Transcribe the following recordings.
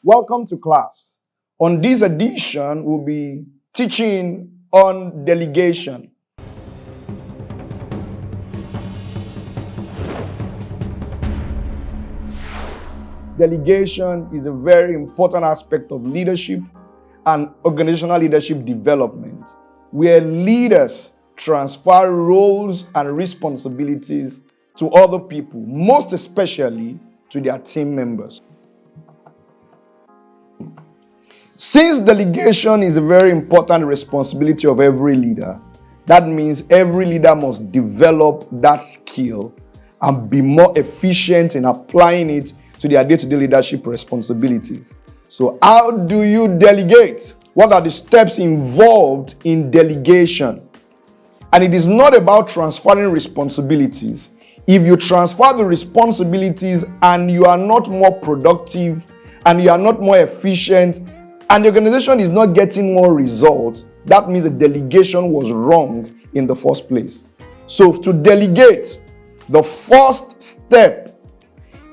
Welcome to class. On this edition, we'll be teaching on delegation. Delegation is a very important aspect of leadership and organizational leadership development, where leaders transfer roles and responsibilities to other people, most especially to their team members. Since delegation is a very important responsibility of every leader, that means every leader must develop that skill and be more efficient in applying it to their day-to-day leadership responsibilities. So how do you delegate? What are the steps involved in delegation? And it is not about transferring responsibilities. If you transfer the responsibilities and you are not more productive and you are not more efficient and the organization is not getting more results, that means the delegation was wrong in the first place. So to delegate, the first step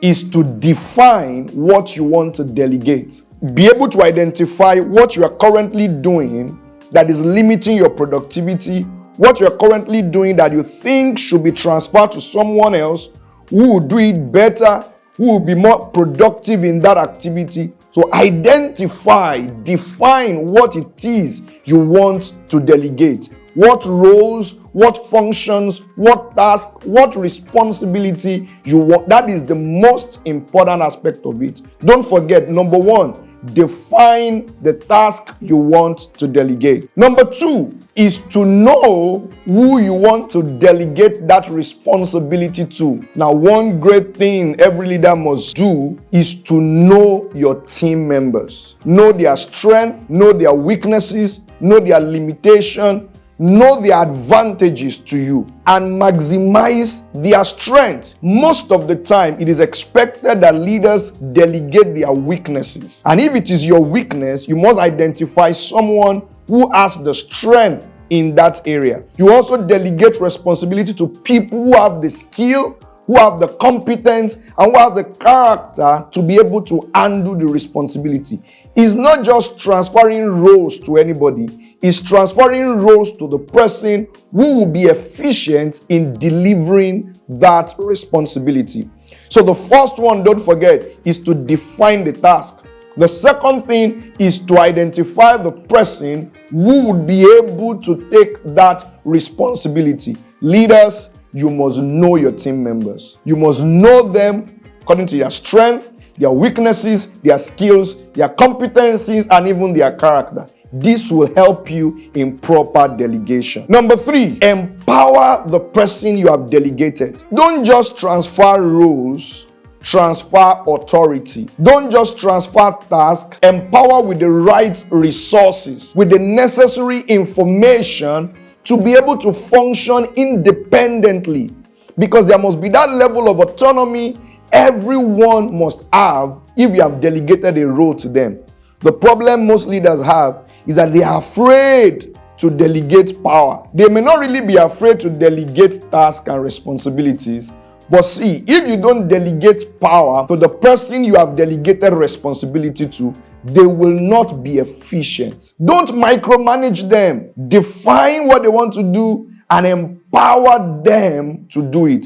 is to define what you want to delegate. Be able to identify what you are currently doing that is limiting your productivity, what you are currently doing that you think should be transferred to someone else who will do it better, who will be more productive in that activity. So identify, define what it is you want to delegate. What roles, what functions, what task, what responsibility you want. That is the most important aspect of it. Don't forget, number one, define the task you want to delegate. Number two is to know who you want to delegate that responsibility to. Now, one great thing every leader must do is to know your team members. Know their strength, know their weaknesses, know their limitation, know the advantages to you and maximize their strength. Most of the time, it is expected that leaders delegate their weaknesses. And if it is your weakness, you must identify someone who has the strength in that area. You also delegate responsibility to people who have the skill, who have the competence, and who have the character to be able to handle the responsibility. It's not just transferring roles to anybody. It's transferring roles to the person who will be efficient in delivering that responsibility. So the first one, don't forget, is to define the task. The second thing is to identify the person who would be able to take that responsibility. Leaders, you must know your team members. You must know them according to their strength, their weaknesses, their skills, their competencies, and even their character. This will help you in proper delegation. Number three, empower the person you have delegated. Don't just transfer roles, transfer authority. Don't just transfer tasks. Empower with the right resources, with the necessary information to be able to function independently, because there must be that level of autonomy everyone must have if you have delegated a role to them. The problem most leaders have is that they are afraid to delegate power. They may not really be afraid to delegate tasks and responsibilities, but see, if you don't delegate power to the person you have delegated responsibility to, they will not be efficient. Don't micromanage them. Define what they want to do and empower them to do it.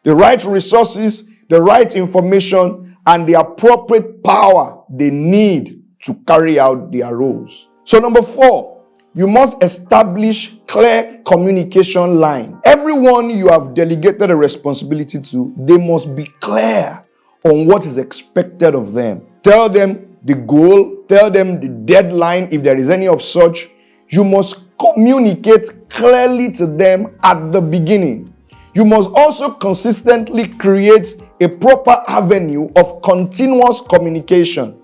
The right resources, the right information, and the appropriate power they need to carry out their roles. So number four, you must establish clear communication line. Everyone you have delegated a responsibility to, they must be clear on what is expected of them. Tell them the goal, tell them the deadline if there is any of such. You must communicate clearly to them at the beginning. You must also consistently create a proper avenue of continuous communication.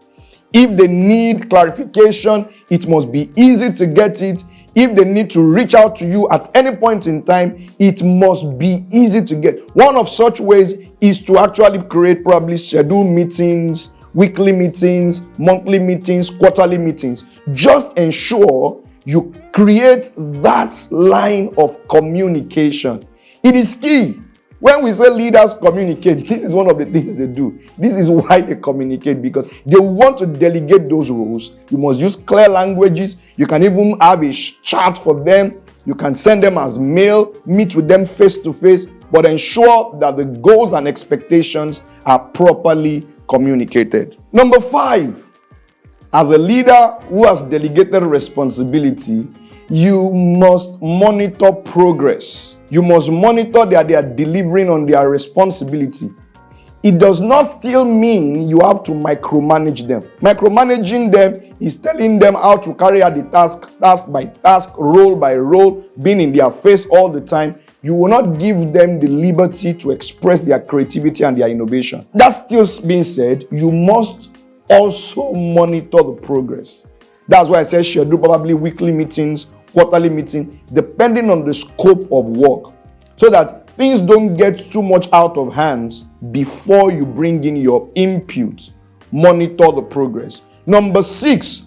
If they need clarification, it must be easy to get it. If they need to reach out to you at any point in time, it must be easy to get. One of such ways is to actually create probably scheduled meetings, weekly meetings, monthly meetings, quarterly meetings. Just ensure you create that line of communication. It is key When we say leaders communicate, this is one of the things they do. This is why they communicate, because they want to delegate those roles. You must use clear languages. You can even have a chat for them. You can send them as mail, meet with them face to face, but ensure that the goals and expectations are properly communicated. Number 5, as a leader who has delegated responsibility, you must monitor progress. You must monitor that they are delivering on their responsibility. It does not still mean you have to micromanage them. Micromanaging them is telling them how to carry out the task by task, role by role, being in their face all the time. You will not give them the liberty to express their creativity and their innovation. That still being said, you must also monitor the progress. That's why I said schedule probably weekly meetings, quarterly meetings, depending on the scope of work, so that things don't get too much out of hands before you bring in your input. Monitor the progress. Number 6,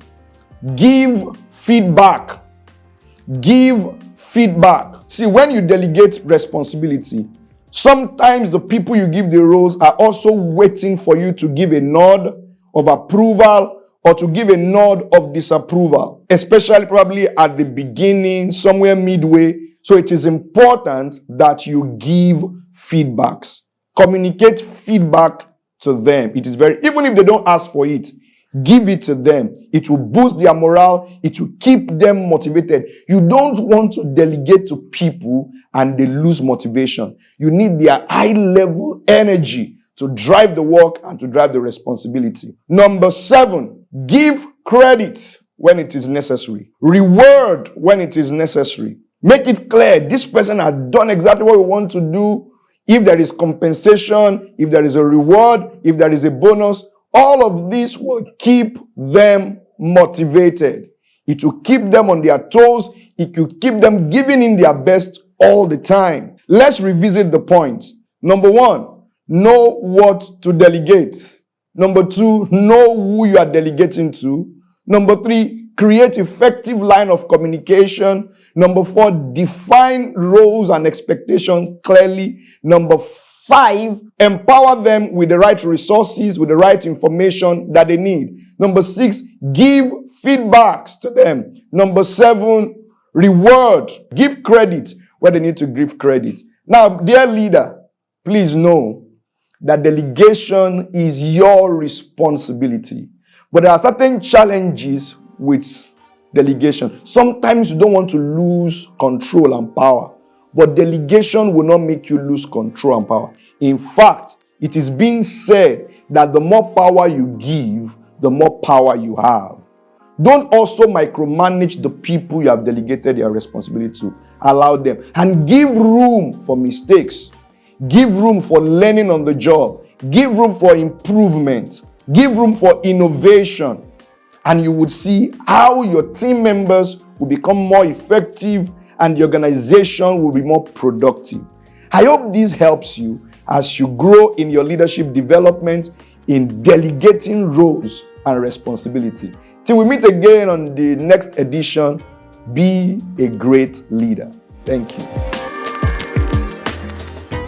give feedback. Give feedback. See, when you delegate responsibility, sometimes the people you give the roles are also waiting for you to give a nod of approval or to give a nod of disapproval, especially probably at the beginning, somewhere midway. So it is important that you give feedbacks. Communicate feedback to them. It is even if they don't ask for it, give it to them. It will boost their morale. It will keep them motivated. You don't want to delegate to people and they lose motivation. You need their high-level energy to drive the work and to drive the responsibility. Number 7, give credit when it is necessary. Reward when it is necessary. Make it clear this person has done exactly what we want to do. If there is compensation, if there is a reward, if there is a bonus, all of this will keep them motivated. It will keep them on their toes. It will keep them giving in their best all the time. Let's revisit the points. Number 1, know what to delegate. Number 2, know who you are delegating to. Number 3, create effective line of communication. Number 4, define roles and expectations clearly. Number 5, empower them with the right resources, with the right information that they need. Number 6, give feedbacks to them. Number 7, reward, give credit where they need to give credit. Now, dear leader, please know that delegation is your responsibility. But there are certain challenges with delegation. Sometimes you don't want to lose control and power, but delegation will not make you lose control and power. In fact, it is being said that the more power you give, the more power you have. Don't also micromanage the people you have delegated your responsibility to. Allow them and give room for mistakes. Give room for learning on the job. Give room for improvement. Give room for innovation. And you would see how your team members will become more effective and the organization will be more productive. I hope this helps you as you grow in your leadership development in delegating roles and responsibility. Till we meet again on the next edition, be a great leader. Thank you.